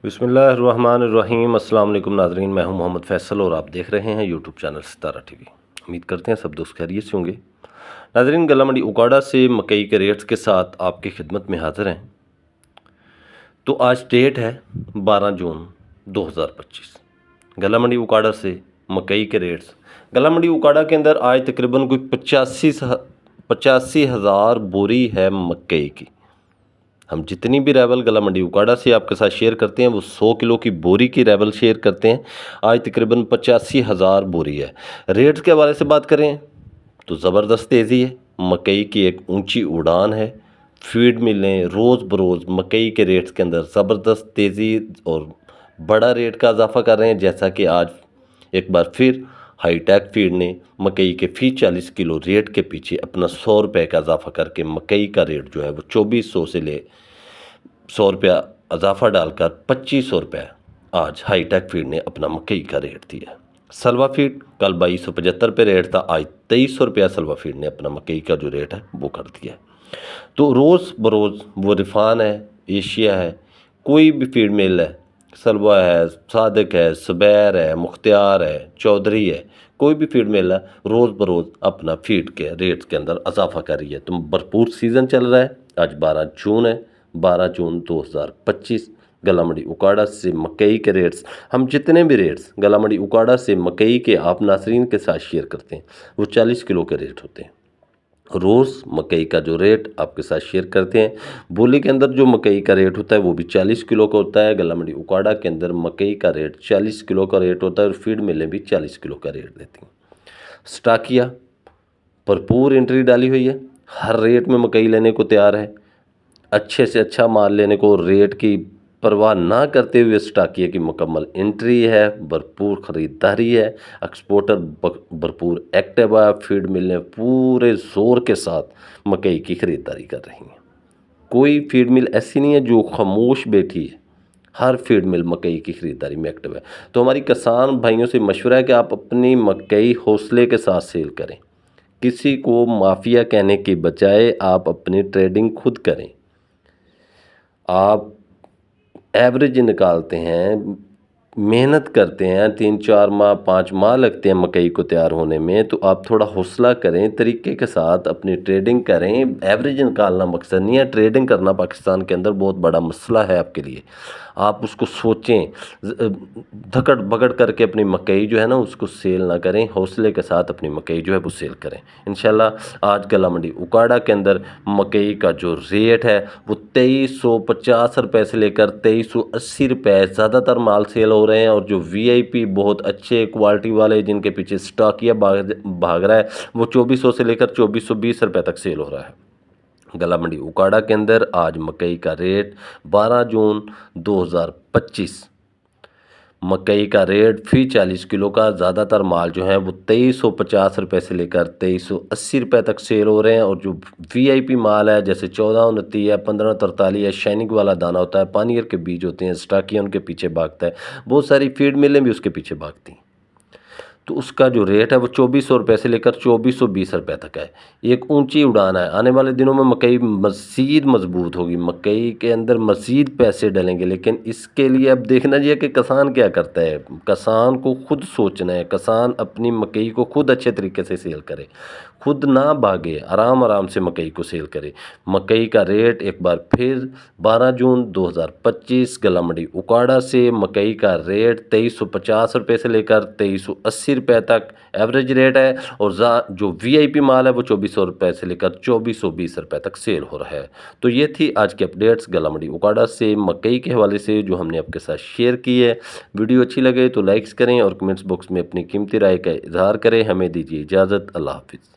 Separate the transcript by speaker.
Speaker 1: बिस्मिल्लाहिर्रहमानिर्रहीम। अस्सलाम वालेकुम नाज़रीन, मैं हूं मोहम्मद फ़ैसल और आप देख रहे हैं यूट्यूब चैनल सितारा टीवी। उम्मीद करते हैं सब दोस्त खैरियत से होंगे। नाज़रीन, गला मंडी उकाड़ा से मकई के रेट्स के साथ आपकी खिदमत में हाज़िर हैं। तो आज डेट है 12 जून 2025। गला मंडी उकाड़ा से मकई के रेट्स, गला मंडी उकाड़ा के अंदर आज तकरीबन कोई 85,000 बोरी है मकई की। हम जितनी भी रेवल गला मंडी उकाड़ा से आपके साथ शेयर करते हैं वो 100 किलो की बोरी की रेवल शेयर करते हैं। आज तकरीबन 85,000 बोरी है। रेट्स के हवाले से बात करें तो ज़बरदस्त तेज़ी है, मकई की एक ऊंची उड़ान है। फीड मिलें रोज़ बरोज़ मकई के रेट्स के अंदर ज़बरदस्त तेज़ी और बड़ा रेट का इजाफा कर रहे हैं। जैसा कि आज एक बार फिर हाईटेक फीड ने मकई के फी 40 किलो रेट के पीछे अपना 100 रुपये का इजाफा करके मकई का रेट जो है वो 2400 से ले 100 रुपया इजाफा डालकर 2500 रुपये आज हाईटेक फीड ने अपना मकई का रेट दिया। सलवा फीड कल 2275 पे रेट था, आज 2300 रुपया सलवा फीड ने अपना मकई का जो रेट है वो कर दिया। तो रोज़ बरोज़ वो रिफान है, एशिया है, कोई भी फीड मिल है, सलवा है, सादिक है, सुबैर है, मुख्तियार है, चौधरी है, कोई भी फीड मिल है, रोज़ बरोज़ अपना फीड के रेट्स के अंदर इजाफा कर रही है। तो भरपूर सीज़न चल रहा है। आज 12 जून है, 12 जून 2025। गला मंडी उकाड़ा से मकई के रेट्स, हम जितने भी रेट्स गला मंडी उकाड़ा से मकई के आप नासरीन के साथ शेयर करते हैं वो 40 किलो के रेट होते हैं। रोज़ मकई का जो रेट आपके साथ शेयर करते हैं, बोली के अंदर जो मकई का रेट होता है वो भी 40 किलो का होता है। गला मंडी उकाड़ा के अंदर मकई का रेट 40 किलो का रेट होता है और फीड मिलें भी 40 किलो का रेट देती हैं। स्टाकिया भरपूर एंट्री डाली हुई है, हर रेट में मकई लेने को तैयार है। अच्छे से अच्छा माल लेने को रेट की परवाह ना करते हुए स्टाकिया की मुकम्मल एंट्री है, भरपूर ख़रीदारी है। एक्सपोर्टर भरपूर एक्टिव है, फीड मिलें पूरे ज़ोर के साथ मकई की ख़रीदारी कर रही हैं। कोई फीड मिल ऐसी नहीं है जो खामोश बैठी है, हर फीड मिल मकई की ख़रीदारी में एक्टिव है। तो हमारी किसान भाइयों से मशवरा है कि आप अपनी मकई हौसले के साथ सेल करें। किसी को माफिया कहने के बजाय आप अपनी ट्रेडिंग खुद करें। आप एवरेज निकालते हैं, मेहनत करते हैं, 3-4 माह 5 माह लगते हैं मकई को तैयार होने में, तो आप थोड़ा हौसला करें, तरीके के साथ अपनी ट्रेडिंग करें। एवरेज निकालना मकसद नहीं है, ट्रेडिंग करना पाकिस्तान के अंदर बहुत बड़ा मसला है आपके लिए। आप उसको सोचें, धकड़ भगड़ करके अपनी मकई जो है ना उसको सेल ना करें, हौसले के साथ अपनी मकई जो है वो सेल करें। इंशाल्लाह आज गला मंडी उकाड़ा के अंदर मकई का जो रेट है वो 2350 रुपये से लेकर 2380 रुपये ज़्यादातर माल सेल हो रहे हैं। और जो वीआईपी बहुत अच्छे क्वालिटी वाले जिनके पीछे स्टॉकिया भाग रहा है वो 2400 से लेकर 2420 रुपये तक सेल हो रहा है। गला मंडी उकाड़ा के अंदर आज मकई का रेट 12 जून 2025, मकई का रेट फी 40 किलो का ज़्यादातर माल जो है वो 2350 रुपये से लेकर 2380 रुपये तक सेल हो रहे हैं। और जो वीआईपी माल है जैसे 1429 है, 1543 है, शाइनिंग वाला दाना होता है, पानियर के बीज होते हैं, स्टाकिया उनके पीछे भागता है, बहुत सारी फीड मिलें भी उसके पीछे भागती हैं। तो उसका जो रेट है वो 2400 रुपये से लेकर 2420 रुपये तक है। एक ऊंची उड़ान है। आने वाले दिनों में मकई मज़ीद मजबूत होगी, मकई के अंदर मज़ीद पैसे डलेंगे। लेकिन इसके लिए अब देखना चाहिए कि किसान क्या करता है। किसान को खुद सोचना है, किसान अपनी मकई को खुद अच्छे तरीके से सेल करे, खुद ना भागे, आराम आराम से मकई को सेल करे। मकई का रेट एक बार फिर 12 जून 2025 गला मंडी उकाड़ा से मकई का रेट 2350 रुपये से लेकर 2380 रुपये तक एवरेज रेट है। और जो वीआईपी माल है वो 2400 रुपये से लेकर 2420 रुपये तक सेल हो रहा है। तो ये थी आज की अपडेट्स गला मंडी उकाड़ा से मकई के हवाले से जो हमने आपके साथ शेयर की है। वीडियो अच्छी लगे तो लाइक्स करें और कमेंट्स बॉक्स में अपनी कीमती राय का इजहार करें। हमें दीजिए इजाज़त। अल्लाह हाफिज़।